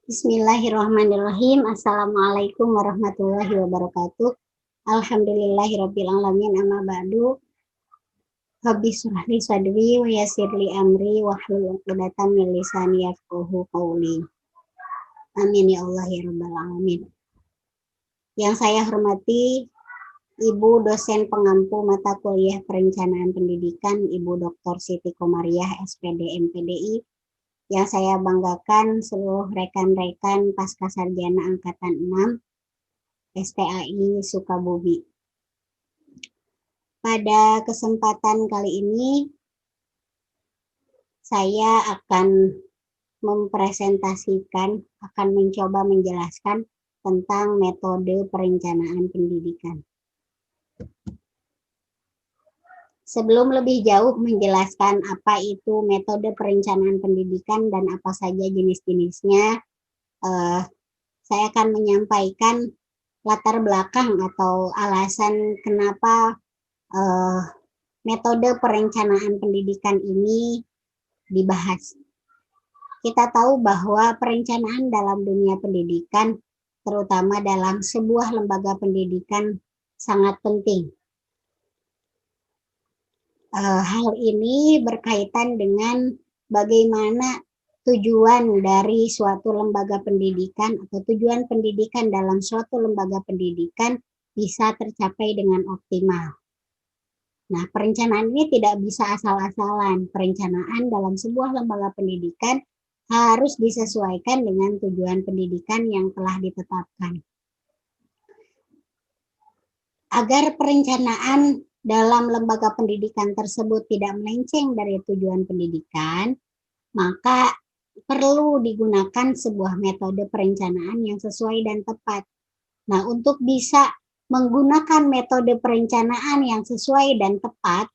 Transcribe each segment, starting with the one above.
Bismillahirrahmanirrahim. Assalamualaikum warahmatullahi wabarakatuh. Alhamdulillahirabbil alamin, amma ba'du. Rabbi shrah li sadri wa yassir li amri wahlul 'uqdatam min lisani yafqahu qawli. Amin ya Allah ya rabbal alamin. Yang saya hormati Ibu dosen pengampu mata kuliah Perencanaan Pendidikan, Ibu Dr. Siti Komariah, SPD MPDI. Yang saya banggakan seluruh rekan-rekan Pasca Sarjana Angkatan 6 STAI Sukabumi. Pada kesempatan kali ini saya akan mencoba menjelaskan tentang metode perencanaan pendidikan. Sebelum lebih jauh menjelaskan apa itu metode perencanaan pendidikan dan apa saja jenis-jenisnya, saya akan menyampaikan latar belakang atau alasan kenapa metode perencanaan pendidikan ini dibahas. Kita tahu bahwa perencanaan dalam dunia pendidikan, terutama dalam sebuah lembaga pendidikan, sangat penting. Hal ini berkaitan dengan bagaimana tujuan dari suatu lembaga pendidikan atau tujuan pendidikan dalam suatu lembaga pendidikan bisa tercapai dengan optimal. Nah, perencanaan ini tidak bisa asal-asalan. Perencanaan dalam sebuah lembaga pendidikan harus disesuaikan dengan tujuan pendidikan yang telah ditetapkan. Agar perencanaan dalam lembaga pendidikan tersebut tidak melenceng dari tujuan pendidikan, maka perlu digunakan sebuah metode perencanaan yang sesuai dan tepat. Nah, untuk bisa menggunakan metode perencanaan yang sesuai dan tepat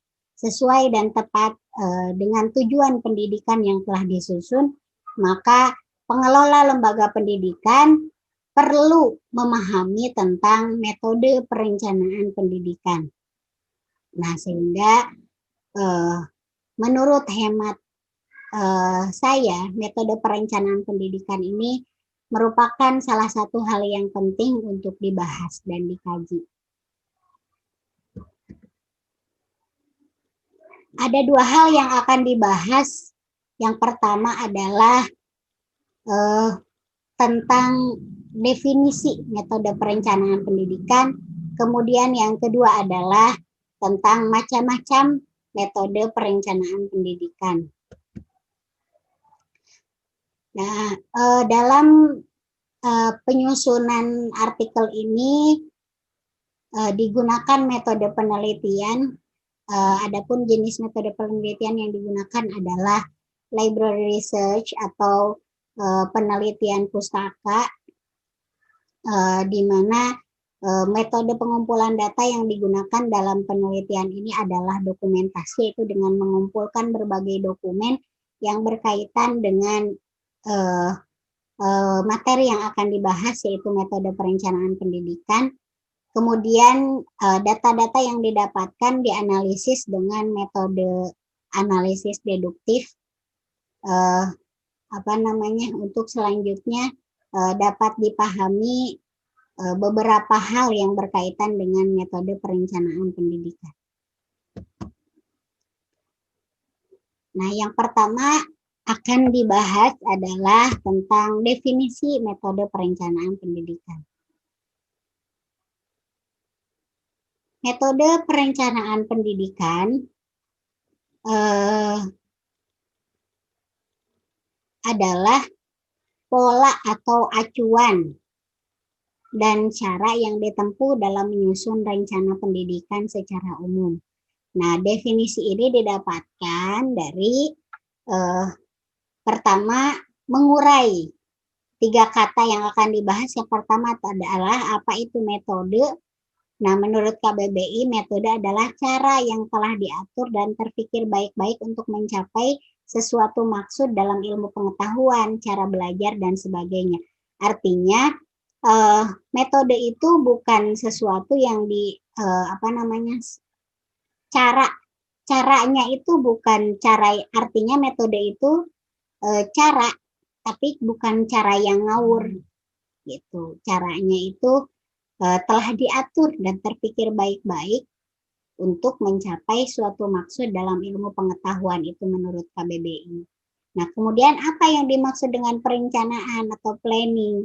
dengan tujuan pendidikan yang telah disusun, maka pengelola lembaga pendidikan perlu memahami tentang metode perencanaan pendidikan. Nah, sehingga menurut hemat saya, metode perencanaan pendidikan ini merupakan salah satu hal yang penting untuk dibahas dan dikaji. Ada dua hal yang akan dibahas. Yang pertama adalah tentang definisi metode perencanaan pendidikan. Kemudian yang kedua adalah tentang macam-macam metode perencanaan pendidikan. Nah, dalam penyusunan artikel ini digunakan metode penelitian. Adapun jenis metode penelitian yang digunakan adalah library research atau penelitian pustaka, di mana metode pengumpulan data yang digunakan dalam penelitian ini adalah dokumentasi, yaitu dengan mengumpulkan berbagai dokumen yang berkaitan dengan materi yang akan dibahas, yaitu metode perencanaan pendidikan. Kemudian data-data yang didapatkan dianalisis dengan metode analisis deduktif. Untuk selanjutnya dapat dipahami beberapa hal yang berkaitan dengan metode perencanaan pendidikan. Nah, yang pertama akan dibahas adalah tentang definisi metode perencanaan pendidikan. Metode perencanaan pendidikan adalah pola atau acuan dan cara yang ditempuh dalam menyusun rencana pendidikan secara umum. Nah, definisi ini didapatkan dari pertama, mengurai 3 kata yang akan dibahas. Yang pertama adalah apa itu metode. Nah, menurut KBBI, metode adalah cara yang telah diatur dan terpikir baik-baik untuk mencapai sesuatu maksud dalam ilmu pengetahuan, cara belajar, dan sebagainya. Artinya, metode itu bukan sesuatu yang caranya itu bukan cara, artinya metode itu cara tapi bukan cara yang ngawur gitu. Caranya itu telah diatur dan terpikir baik-baik untuk mencapai suatu maksud dalam ilmu pengetahuan itu menurut KBBI. Nah, kemudian apa yang dimaksud dengan perencanaan atau planning?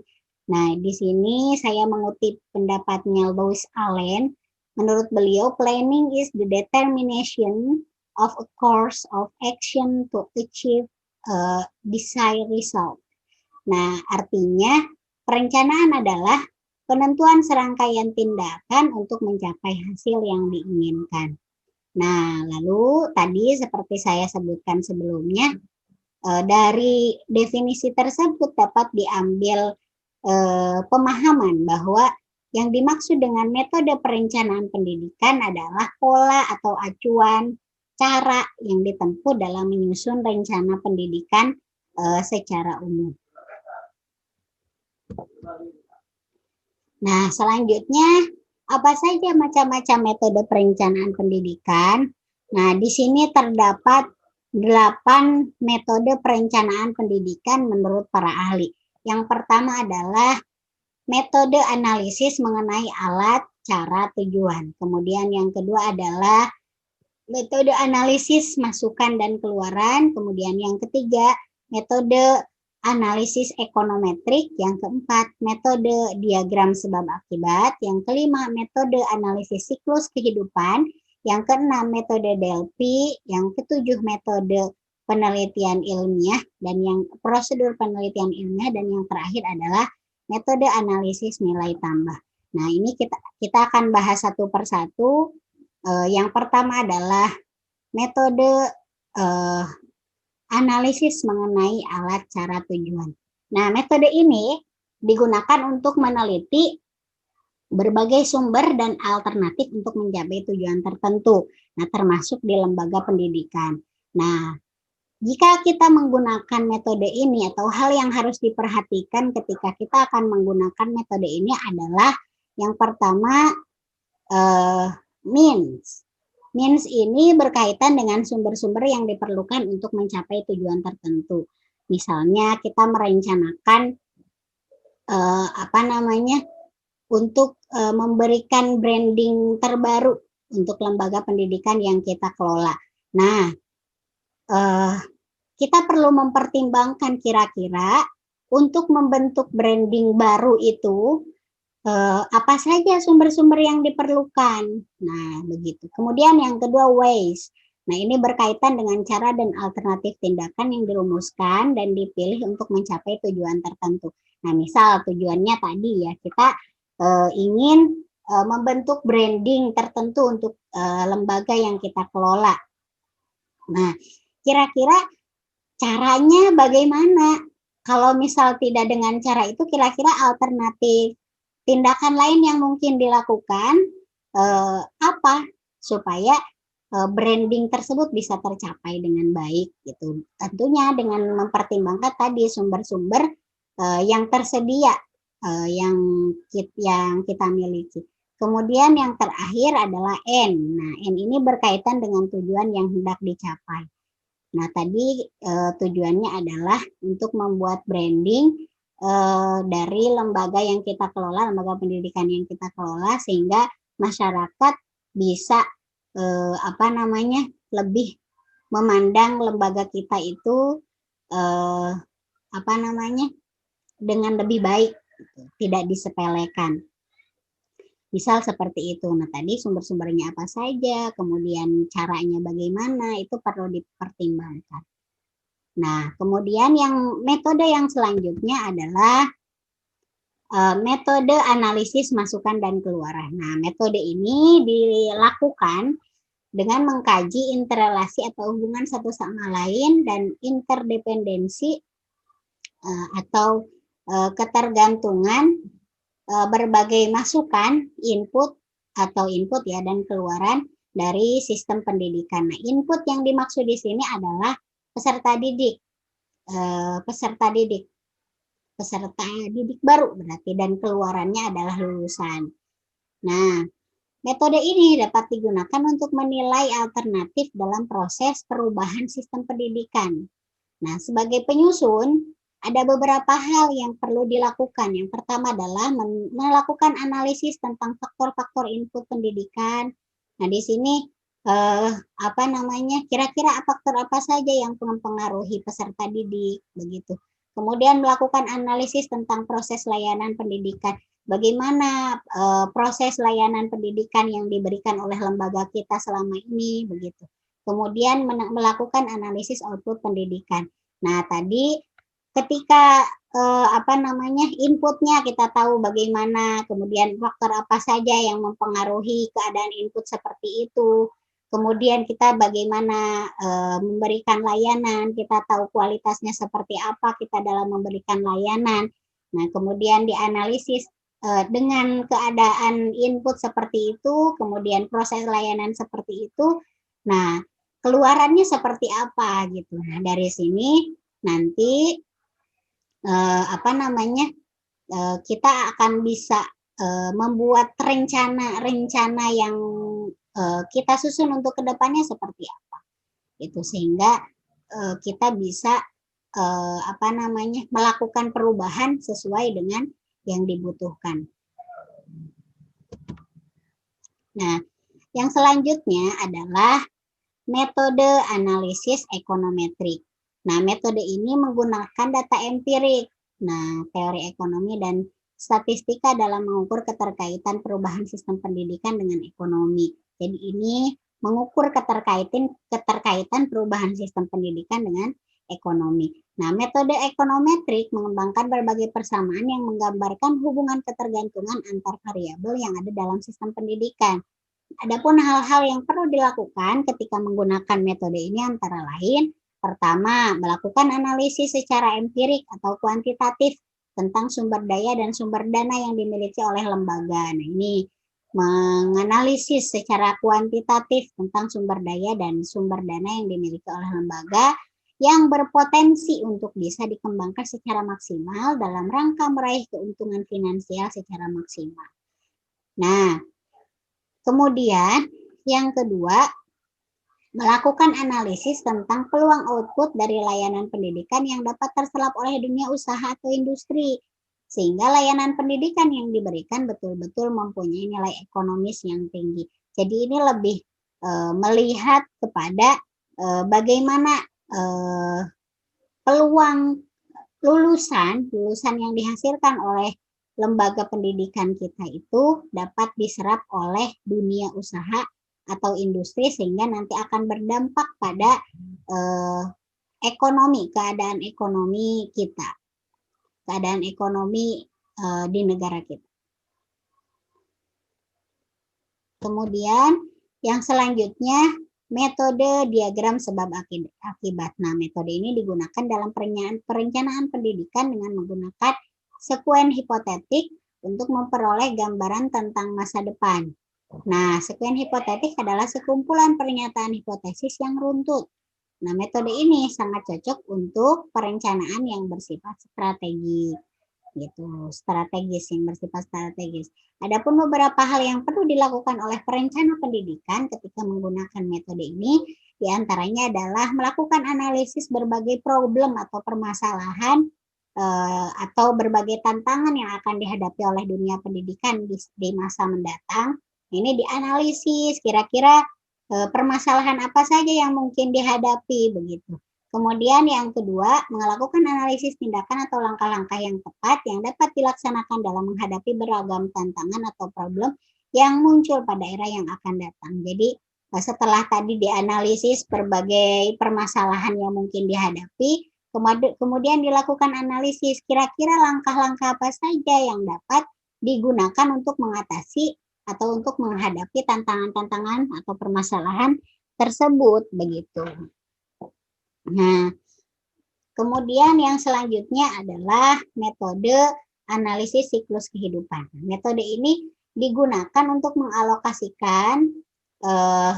Nah, di sini saya mengutip pendapatnya Louis Allen. Menurut beliau, planning is the determination of a course of action to achieve a desired result. Nah, artinya perencanaan adalah penentuan serangkaian tindakan untuk mencapai hasil yang diinginkan. Nah, lalu tadi seperti saya sebutkan sebelumnya, dari definisi tersebut dapat diambil pemahaman bahwa yang dimaksud dengan metode perencanaan pendidikan adalah pola atau acuan cara yang ditempuh dalam menyusun rencana pendidikan secara umum. Nah, selanjutnya apa saja macam-macam metode perencanaan pendidikan? Nah, di sini terdapat 8 metode perencanaan pendidikan menurut para ahli. Yang pertama adalah metode analisis mengenai alat, cara, tujuan. Kemudian yang kedua adalah metode analisis masukan dan keluaran. Kemudian yang ketiga, metode analisis ekonometrik. Yang keempat, metode diagram sebab akibat. Yang kelima, metode analisis siklus kehidupan. Yang keenam, metode Delphi. Yang ketujuh, metode penelitian ilmiah. Dan yang prosedur penelitian ilmiah. Dan yang terakhir adalah metode analisis nilai tambah. Nah, ini kita akan bahas satu persatu. Yang pertama adalah metode analisis mengenai alat, cara, tujuan. Nah, metode ini digunakan untuk meneliti berbagai sumber dan alternatif untuk mencapai tujuan tertentu. Nah, termasuk di lembaga pendidikan. Nah, jika kita menggunakan metode ini atau hal yang harus diperhatikan ketika kita akan menggunakan metode ini adalah yang pertama means. Means ini berkaitan dengan sumber-sumber yang diperlukan untuk mencapai tujuan tertentu. Misalnya kita merencanakan untuk memberikan branding terbaru untuk lembaga pendidikan yang kita kelola. Nah, kita perlu mempertimbangkan kira-kira untuk membentuk branding baru itu apa saja sumber-sumber yang diperlukan. Nah, begitu. Kemudian yang kedua, ways. Nah, ini berkaitan dengan cara dan alternatif tindakan yang dirumuskan dan dipilih untuk mencapai tujuan tertentu. Nah, misal tujuannya tadi ya, kita ingin membentuk branding tertentu untuk lembaga yang kita kelola. Nah, kira-kira caranya bagaimana? Kalau misal tidak dengan cara itu, kira-kira alternatif tindakan lain yang mungkin dilakukan apa supaya branding tersebut bisa tercapai dengan baik gitu. Tentunya dengan mempertimbangkan tadi sumber-sumber yang tersedia yang kita miliki. Kemudian yang terakhir adalah N. Nah, N ini berkaitan dengan tujuan yang hendak dicapai. Nah, tadi tujuannya adalah untuk membuat branding dari lembaga yang kita kelola, lembaga pendidikan yang kita kelola, sehingga masyarakat bisa lebih memandang lembaga kita itu dengan lebih baik, tidak disepelekan. Misal seperti itu. Nah, tadi sumber-sumbernya apa saja, kemudian caranya bagaimana, itu perlu dipertimbangkan. Nah, kemudian metode yang selanjutnya adalah metode analisis masukan dan keluaran. Nah, metode ini dilakukan dengan mengkaji interrelasi atau hubungan satu sama lain dan interdependensi atau ketergantungan berbagai masukan, input ya, dan keluaran dari sistem pendidikan. Nah, input yang dimaksud di sini adalah peserta didik baru berarti, dan keluarannya adalah lulusan. Nah, metode ini dapat digunakan untuk menilai alternatif dalam proses perubahan sistem pendidikan. Nah, sebagai penyusun, ada beberapa hal yang perlu dilakukan. Yang pertama adalah melakukan analisis tentang faktor-faktor input pendidikan. Nah, di sini apa namanya? Kira-kira faktor apa saja yang mempengaruhi peserta didik begitu. Kemudian melakukan analisis tentang proses layanan pendidikan. Bagaimana proses layanan pendidikan yang diberikan oleh lembaga kita selama ini begitu. Kemudian melakukan analisis output pendidikan. Nah, tadi ketika apa namanya inputnya kita tahu bagaimana, kemudian faktor apa saja yang mempengaruhi keadaan input seperti itu, kemudian kita bagaimana memberikan layanan, kita tahu kualitasnya seperti apa kita dalam memberikan layanan. Nah, kemudian dianalisis dengan keadaan input seperti itu, kemudian proses layanan seperti itu, nah keluarannya seperti apa gitu. Nah, dari sini nanti apa namanya kita akan bisa membuat rencana yang kita susun untuk kedepannya seperti apa itu, sehingga kita bisa apa namanya melakukan perubahan sesuai dengan yang dibutuhkan. Nah, yang selanjutnya adalah metode analisis ekonometrik. Nah, metode ini menggunakan data empirik. Nah, teori ekonomi dan statistika dalam mengukur keterkaitan perubahan sistem pendidikan dengan ekonomi. Jadi ini mengukur keterkaitan perubahan sistem pendidikan dengan ekonomi. Nah, metode ekonometrik mengembangkan berbagai persamaan yang menggambarkan hubungan ketergantungan antar variabel yang ada dalam sistem pendidikan. Adapun hal-hal yang perlu dilakukan ketika menggunakan metode ini antara lain, pertama, melakukan analisis secara empirik atau kuantitatif tentang sumber daya dan sumber dana yang dimiliki oleh lembaga. Nah, ini menganalisis secara kuantitatif tentang sumber daya dan sumber dana yang dimiliki oleh lembaga yang berpotensi untuk bisa dikembangkan secara maksimal dalam rangka meraih keuntungan finansial secara maksimal. Nah, kemudian yang kedua, melakukan analisis tentang peluang output dari layanan pendidikan yang dapat terserap oleh dunia usaha atau industri, sehingga layanan pendidikan yang diberikan betul-betul mempunyai nilai ekonomis yang tinggi. Jadi ini lebih melihat kepada bagaimana peluang lulusan yang dihasilkan oleh lembaga pendidikan kita itu dapat diserap oleh dunia usaha atau industri, sehingga nanti akan berdampak pada keadaan ekonomi kita, keadaan ekonomi di negara kita. Kemudian yang selanjutnya metode diagram sebab akibat. Nah, metode ini digunakan dalam perencanaan pendidikan dengan menggunakan sekuen hipotetik untuk memperoleh gambaran tentang masa depan. Nah, sekuen hipotetik adalah sekumpulan pernyataan hipotesis yang runtut. Nah, metode ini sangat cocok untuk perencanaan yang bersifat strategis. Yang bersifat strategis. Adapun beberapa hal yang perlu dilakukan oleh perencana pendidikan ketika menggunakan metode ini, diantaranya adalah melakukan analisis berbagai problem atau permasalahan atau berbagai tantangan yang akan dihadapi oleh dunia pendidikan di masa mendatang. Ini dianalisis kira-kira permasalahan apa saja yang mungkin dihadapi begitu. Kemudian yang kedua, melakukan analisis tindakan atau langkah-langkah yang tepat yang dapat dilaksanakan dalam menghadapi beragam tantangan atau problem yang muncul pada era yang akan datang. Jadi setelah tadi dianalisis berbagai permasalahan yang mungkin dihadapi, kemudian dilakukan analisis kira-kira langkah-langkah apa saja yang dapat digunakan untuk mengatasi atau untuk menghadapi tantangan-tantangan atau permasalahan tersebut begitu. Nah, kemudian yang selanjutnya adalah metode analisis siklus kehidupan. Metode ini digunakan untuk mengalokasikan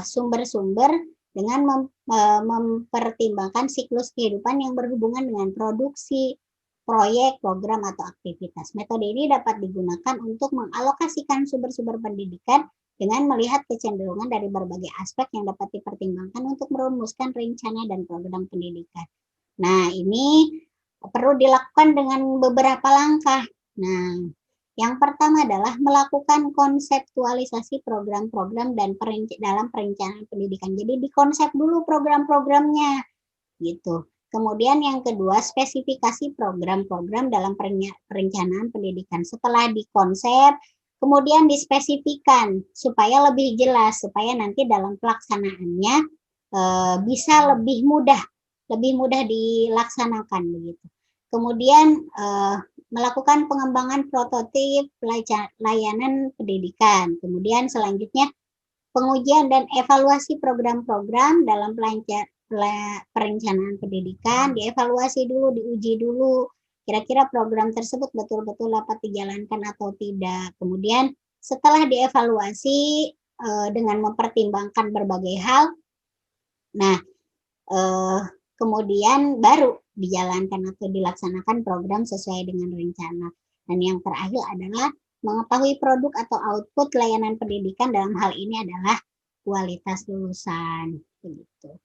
sumber-sumber dengan mempertimbangkan siklus kehidupan yang berhubungan dengan produksi, proyek, program, atau aktivitas. Metode ini dapat digunakan untuk mengalokasikan sumber-sumber pendidikan dengan melihat kecenderungan dari berbagai aspek yang dapat dipertimbangkan untuk merumuskan rencana dan program pendidikan. Nah, ini perlu dilakukan dengan beberapa langkah. Nah, yang pertama adalah melakukan konseptualisasi program-program dan dalam perencanaan pendidikan. Jadi dikonsep dulu program-programnya gitu. Kemudian yang kedua, spesifikasi program-program dalam perencanaan pendidikan. Setelah dikonsep, kemudian dispesifikan supaya lebih jelas, supaya nanti dalam pelaksanaannya bisa lebih mudah dilaksanakan begitu. Kemudian melakukan pengembangan prototip layanan pendidikan. Kemudian selanjutnya pengujian dan evaluasi program-program dalam perencanaan pendidikan, dievaluasi dulu, diuji dulu, kira-kira program tersebut betul-betul dapat dijalankan atau tidak. Kemudian setelah dievaluasi dengan mempertimbangkan berbagai hal, nah kemudian baru dijalankan atau dilaksanakan program sesuai dengan rencana. Dan yang terakhir adalah mengetahui produk atau output layanan pendidikan, dalam hal ini adalah kualitas lulusan. Begitu.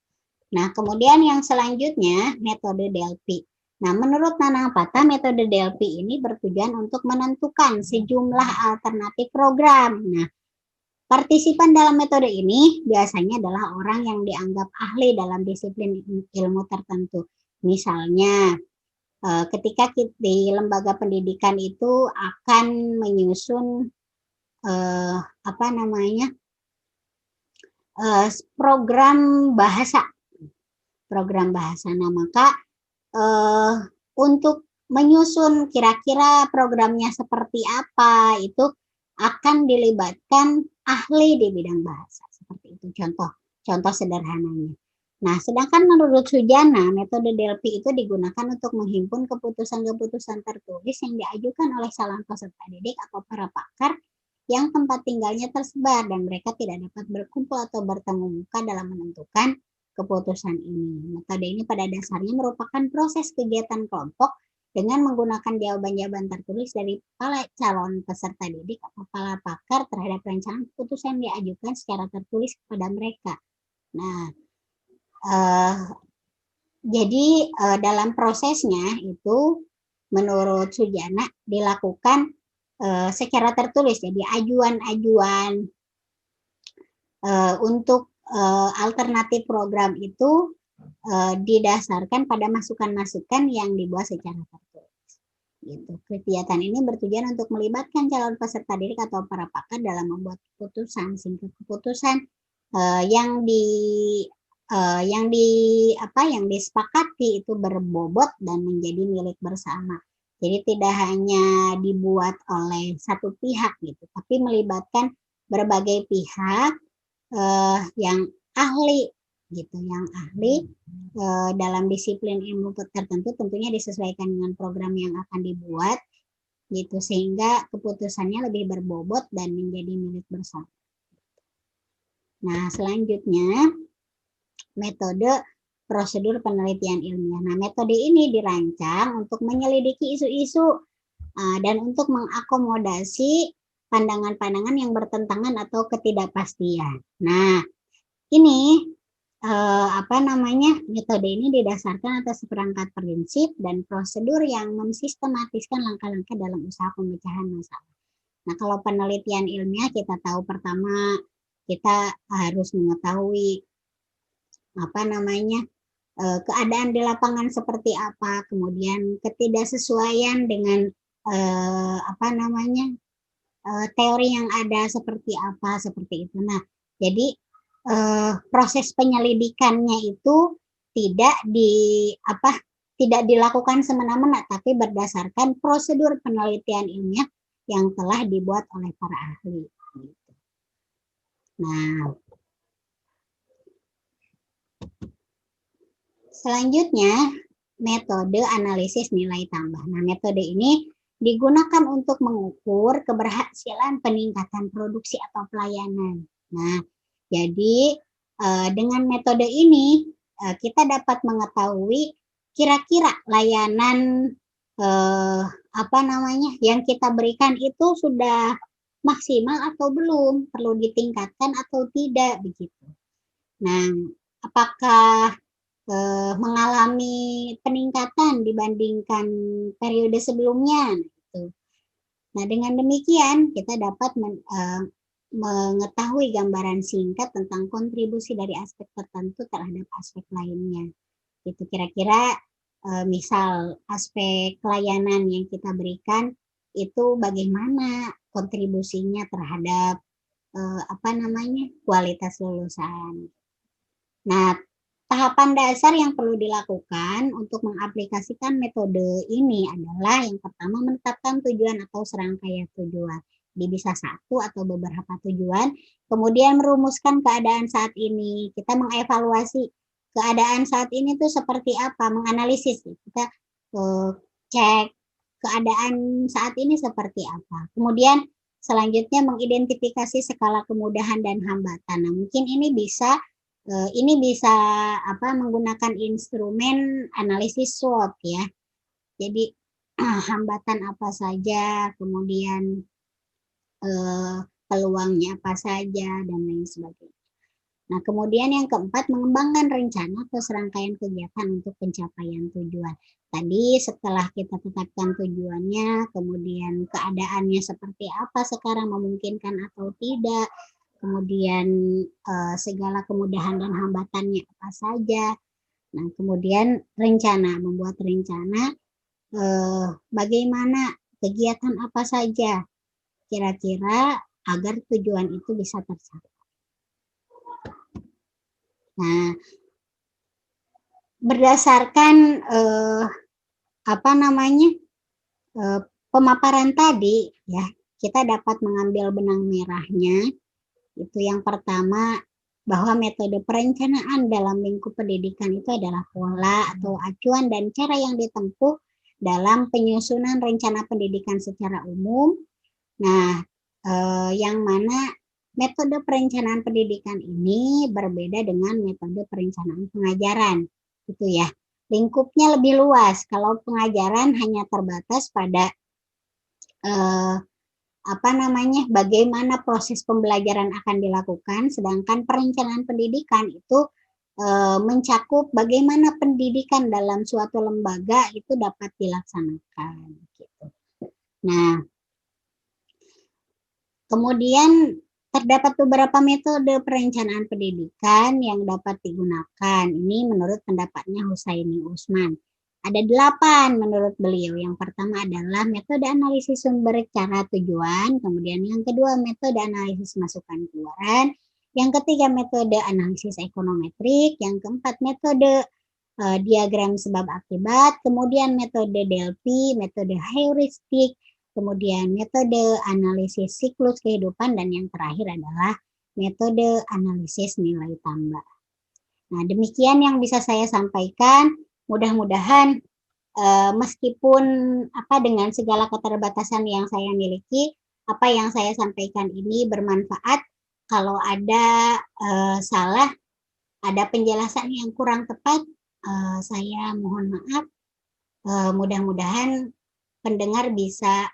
Nah, kemudian yang selanjutnya metode DELPI. Nah, menurut Nanang Pata, metode DELPI ini bertujuan untuk menentukan sejumlah alternatif program. Nah, partisipan dalam metode ini biasanya adalah orang yang dianggap ahli dalam disiplin ilmu tertentu. Misalnya, ketika di lembaga pendidikan itu akan menyusun program bahasa. Nah, maka untuk menyusun kira-kira programnya seperti apa itu akan dilibatkan ahli di bidang bahasa. Seperti itu contoh sederhananya. Nah, sedangkan menurut Sujana, metode DELPI itu digunakan untuk menghimpun keputusan-keputusan tertulis yang diajukan oleh calon peserta didik atau para pakar yang tempat tinggalnya tersebar dan mereka tidak dapat berkumpul atau bertemu muka dalam menentukan keputusan ini. Metode ini pada dasarnya merupakan proses kegiatan kelompok dengan menggunakan jawaban-jawaban tertulis dari para calon peserta didik atau para pakar terhadap rancangan keputusan yang diajukan secara tertulis kepada mereka. Nah, jadi dalam prosesnya itu menurut Sujana dilakukan secara tertulis. Jadi ajuan-ajuan untuk alternatif program itu didasarkan pada masukan-masukan yang dibuat secara tertulis. Gitu. Kegiatan ini bertujuan untuk melibatkan calon peserta didik atau para pakar dalam membuat keputusan, sehingga keputusan yang disepakati itu berbobot dan menjadi milik bersama. Jadi tidak hanya dibuat oleh satu pihak gitu, tapi melibatkan berbagai pihak yang ahli gitu, dalam disiplin ilmu tertentu, tentunya disesuaikan dengan program yang akan dibuat gitu, sehingga keputusannya lebih berbobot dan menjadi milik bersama. Nah, selanjutnya metode prosedur penelitian ilmiah. Nah, metode ini dirancang untuk menyelidiki isu-isu dan untuk mengakomodasi pandangan-pandangan yang bertentangan atau ketidakpastian. Nah, ini metode ini didasarkan atas seperangkat prinsip dan prosedur yang mensistematiskan langkah-langkah dalam usaha pemecahan masalah. Nah, kalau penelitian ilmiah kita tahu pertama kita harus mengetahui keadaan di lapangan seperti apa, kemudian ketidaksesuaian dengan teori yang ada seperti apa, seperti itu. Nah, jadi proses penyelidikannya itu tidak dilakukan semena-mena, tapi berdasarkan prosedur penelitian ilmiah yang telah dibuat oleh para ahli. Nah, selanjutnya metode analisis nilai tambah. Nah, metode ini digunakan untuk mengukur keberhasilan peningkatan produksi atau pelayanan. Nah, jadi dengan metode ini kita dapat mengetahui kira-kira layanan yang kita berikan itu sudah maksimal atau belum, perlu ditingkatkan atau tidak begitu. Nah, apakah mengalami peningkatan dibandingkan periode sebelumnya. Gitu. Nah, dengan demikian kita dapat mengetahui gambaran singkat tentang kontribusi dari aspek tertentu terhadap aspek lainnya. Itu kira-kira misal aspek pelayanan yang kita berikan itu bagaimana kontribusinya terhadap kualitas lulusan. Nah, tahapan dasar yang perlu dilakukan untuk mengaplikasikan metode ini adalah yang pertama menetapkan tujuan atau serangkaian tujuan. Jadi bisa satu atau beberapa tujuan, kemudian merumuskan keadaan saat ini. Kita mengevaluasi keadaan saat ini tuh seperti apa, menganalisis. Kita cek keadaan saat ini seperti apa. Kemudian selanjutnya mengidentifikasi skala kemudahan dan hambatan. Nah, mungkin ini bisa menggunakan instrumen analisis SWOT ya. Jadi hambatan apa saja, kemudian peluangnya apa saja dan lain sebagainya. Nah, kemudian yang keempat, mengembangkan rencana atau serangkaian kegiatan untuk pencapaian tujuan. Tadi setelah kita tetapkan tujuannya, kemudian keadaannya seperti apa sekarang, memungkinkan atau tidak, kemudian segala kemudahan dan hambatannya apa saja. Nah, kemudian rencana, membuat rencana bagaimana kegiatan apa saja kira-kira agar tujuan itu bisa tercapai. Nah, berdasarkan pemaparan tadi, ya kita dapat mengambil benang merahnya. Itu yang pertama, bahwa metode perencanaan dalam lingkup pendidikan itu adalah pola atau acuan dan cara yang ditempuh dalam penyusunan rencana pendidikan secara umum. Nah, yang mana metode perencanaan pendidikan ini berbeda dengan metode perencanaan pengajaran, gitu ya. Lingkupnya lebih luas. Kalau pengajaran hanya terbatas pada bagaimana proses pembelajaran akan dilakukan, sedangkan perencanaan pendidikan itu mencakup bagaimana pendidikan dalam suatu lembaga itu dapat dilaksanakan. Gitu. Nah, kemudian terdapat beberapa metode perencanaan pendidikan yang dapat digunakan. Ini menurut pendapatnya Husaini Usman. Ada 8 menurut beliau. Yang pertama adalah metode analisis sumber cara tujuan. Kemudian yang kedua metode analisis masukan keluaran. Yang ketiga metode analisis ekonometrik. Yang keempat metode diagram sebab akibat. Kemudian metode Delphi, metode heuristik. Kemudian metode analisis siklus kehidupan, dan yang terakhir adalah metode analisis nilai tambah. Nah, demikian yang bisa saya sampaikan. Mudah-mudahan meskipun dengan segala keterbatasan yang saya miliki, apa yang saya sampaikan ini bermanfaat. Kalau ada salah, ada penjelasan yang kurang tepat, saya mohon maaf. Mudah-mudahan pendengar bisa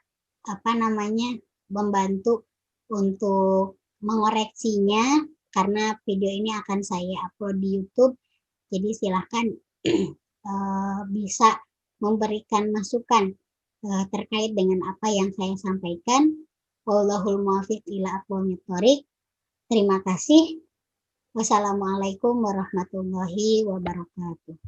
membantu untuk mengoreksinya, karena video ini akan saya upload di YouTube. Jadi silahkan bisa memberikan masukan terkait dengan apa yang saya sampaikan. Wallahul muwaffiq ila aqwamit thoriq. Terima kasih. Wassalamualaikum warahmatullahi wabarakatuh.